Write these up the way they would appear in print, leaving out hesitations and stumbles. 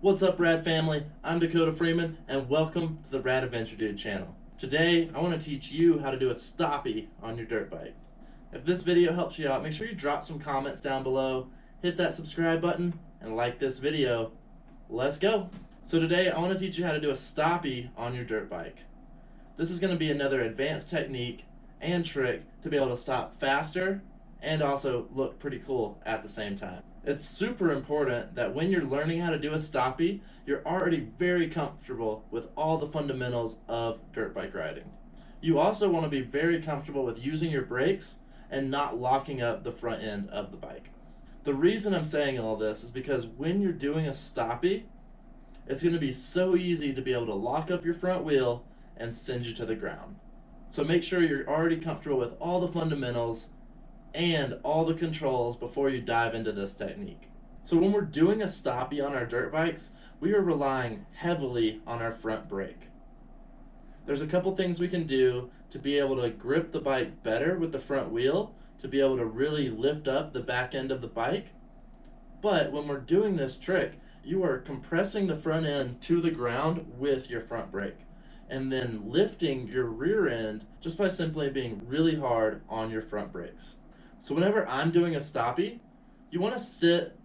What's up, Rad family? I'm Dakota Freeman, and welcome to the Rad Adventure Dude channel. Today, I want to teach you how to do a stoppie on your dirt bike. If this video helps you out, make sure you drop some comments down below, hit that subscribe button, and like this video. Let's go! So today, I want to teach you how to do a stoppie on your dirt bike. This is going to be another advanced technique and trick to be able to stop faster and also look pretty cool at the same time. It's super important that when you're learning how to do a stoppie, you're already very comfortable with all the fundamentals of dirt bike riding. You also want to be very comfortable with using your brakes and not locking up the front end of the bike. The reason I'm saying all this is because when you're doing a stoppie, it's going to be so easy to be able to lock up your front wheel and send you to the ground. So make sure you're already comfortable with all the fundamentals and all the controls before you dive into this technique. So when we're doing a stoppie on our dirt bikes, we are relying heavily on our front brake. There's a couple things we can do to be able to grip the bike better with the front wheel, to be able to really lift up the back end of the bike. But when we're doing this trick, you are compressing the front end to the ground with your front brake, and then lifting your rear end just by simply being really hard on your front brakes. So whenever I'm doing a stoppie, you want to sit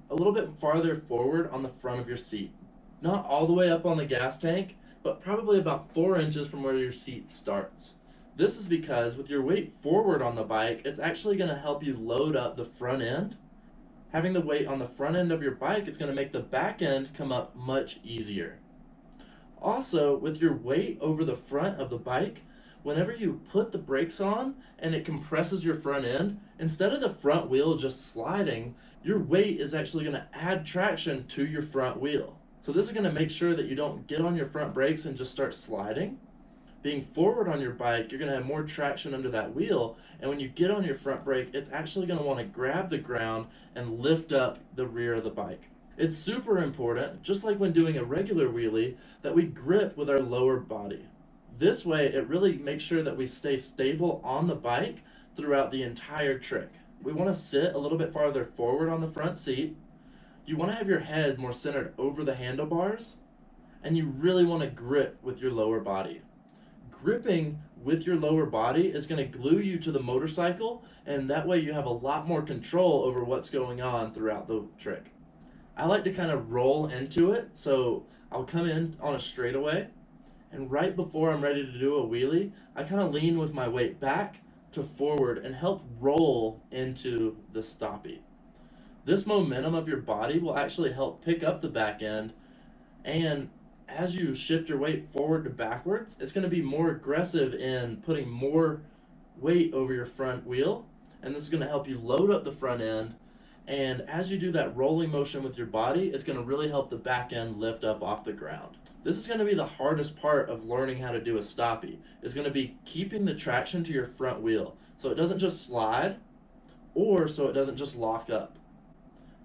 a little bit farther forward on the front of your seat. Not all the way up on the gas tank, but probably about 4 inches from where your seat starts. This is because with your weight forward on the bike, it's actually going to help you load up the front end. Having the weight on the front end of your bike, it's going to make the back end come up much easier. Also, with your weight over the front of the bike, whenever you put the brakes on and it compresses your front end, instead of the front wheel just sliding, your weight is actually going to add traction to your front wheel. So this is going to make sure that you don't get on your front brakes and just start sliding. Being forward on your bike, you're going to have more traction under that wheel, and when you get on your front brake, it's actually going to want to grab the ground and lift up the rear of the bike. It's super important, just like when doing a regular wheelie, that we grip with our lower body. This way, it really makes sure that we stay stable on the bike throughout the entire trick. We want to sit a little bit farther forward on the front seat. You want to have your head more centered over the handlebars, and you really want to grip with your lower body. Gripping with your lower body is going to glue you to the motorcycle, and that way you have a lot more control over what's going on throughout the trick. I like to kind of roll into it, so I'll come in on a straightaway, and right before I'm ready to do a wheelie, I kind of lean with my weight back to forward and help roll into the stoppie. This momentum of your body will actually help pick up the back end, and as you shift your weight forward to backwards, it's going to be more aggressive in putting more weight over your front wheel, and this is going to help you load up the front end. And as you do that rolling motion with your body, it's going to really help the back end lift up off the ground. This is going to be the hardest part of learning how to do a stoppie. It's going to be keeping the traction to your front wheel so it doesn't just slide or so it doesn't just lock up.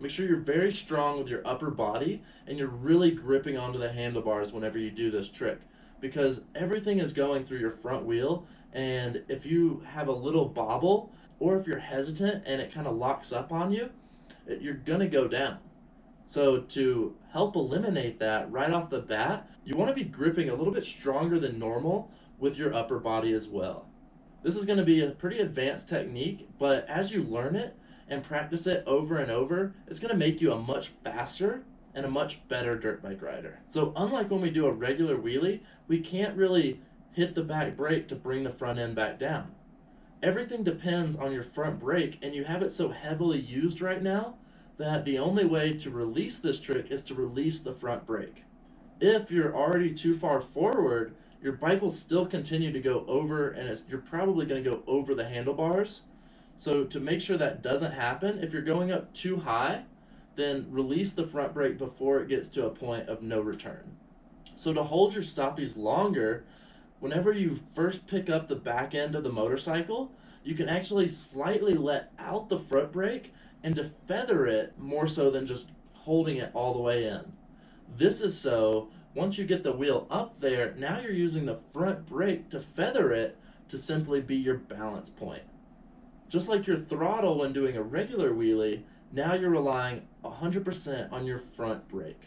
Make sure you're very strong with your upper body and you're really gripping onto the handlebars whenever you do this trick, because everything is going through your front wheel, and if you have a little bobble or if you're hesitant and it kind of locks up on you, you're gonna go down. So to help eliminate that right off the bat, you want to be gripping a little bit stronger than normal with your upper body as well. This is going to be a pretty advanced technique, but as you learn it and practice it over and over, it's going to make you a much faster and a much better dirt bike rider. So unlike when we do a regular wheelie, we can't really hit the back brake to bring the front end back down. Everything depends on your front brake, and you have it so heavily used right now that the only way to release this trick is to release the front brake. If you're already too far forward, your bike will still continue to go over, and you're probably going to go over the handlebars. So to make sure that doesn't happen, if you're going up too high, then release the front brake before it gets to a point of no return. So to hold your stoppies longer, whenever you first pick up the back end of the motorcycle, you can actually slightly let out the front brake and to feather it more so than just holding it all the way in. This is so once you get the wheel up there, now you're using the front brake to feather it to simply be your balance point. Just like your throttle when doing a regular wheelie, now you're relying 100% on your front brake.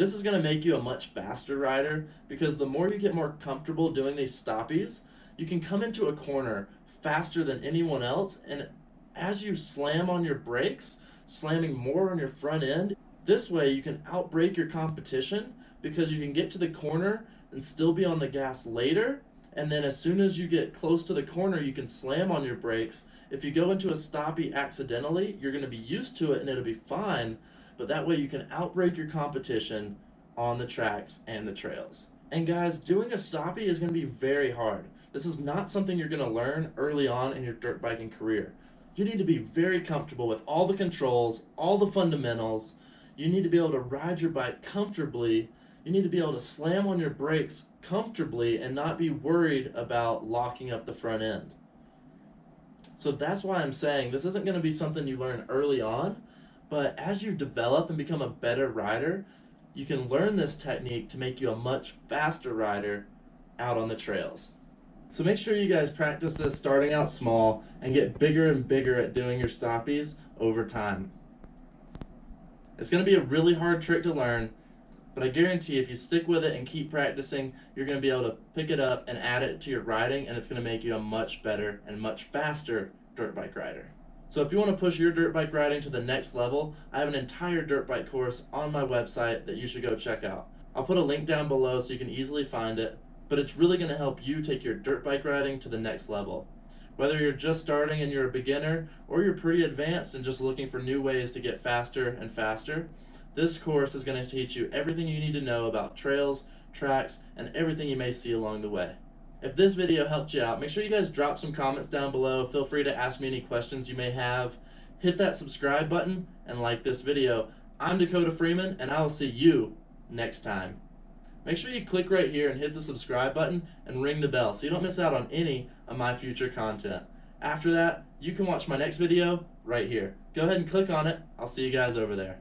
This is going to make you a much faster rider because the more you get more comfortable doing these stoppies, you can come into a corner faster than anyone else, and as you slam on your brakes, slamming more on your front end, this way you can outbrake your competition because you can get to the corner and still be on the gas later, and then as soon as you get close to the corner you can slam on your brakes. If you go into a stoppie accidentally, you're going to be used to it and it'll be fine, but that way you can outbrake your competition on the tracks and the trails. And guys, doing a stoppie is going to be very hard. This is not something you're going to learn early on in your dirt biking career. You need to be very comfortable with all the controls, all the fundamentals. You need to be able to ride your bike comfortably. You need to be able to slam on your brakes comfortably and not be worried about locking up the front end. So that's why I'm saying this isn't going to be something you learn early on, but as you develop and become a better rider, you can learn this technique to make you a much faster rider out on the trails. So make sure you guys practice this starting out small and get bigger and bigger at doing your stoppies over time. It's going to be a really hard trick to learn, but I guarantee if you stick with it and keep practicing, you're going to be able to pick it up and add it to your riding, and it's going to make you a much better and much faster dirt bike rider. So if you want to push your dirt bike riding to the next level, I have an entire dirt bike course on my website that you should go check out. I'll put a link down below so you can easily find it, but it's really going to help you take your dirt bike riding to the next level. Whether you're just starting and you're a beginner, or you're pretty advanced and just looking for new ways to get faster and faster, this course is going to teach you everything you need to know about trails, tracks, and everything you may see along the way. If this video helped you out, make sure you guys drop some comments down below. Feel free to ask me any questions you may have. Hit that subscribe button and like this video. I'm Dakota Freeman, and I will see you next time. Make sure you click right here and hit the subscribe button and ring the bell so you don't miss out on any of my future content. After that, you can watch my next video right here. Go ahead and click on it. I'll see you guys over there.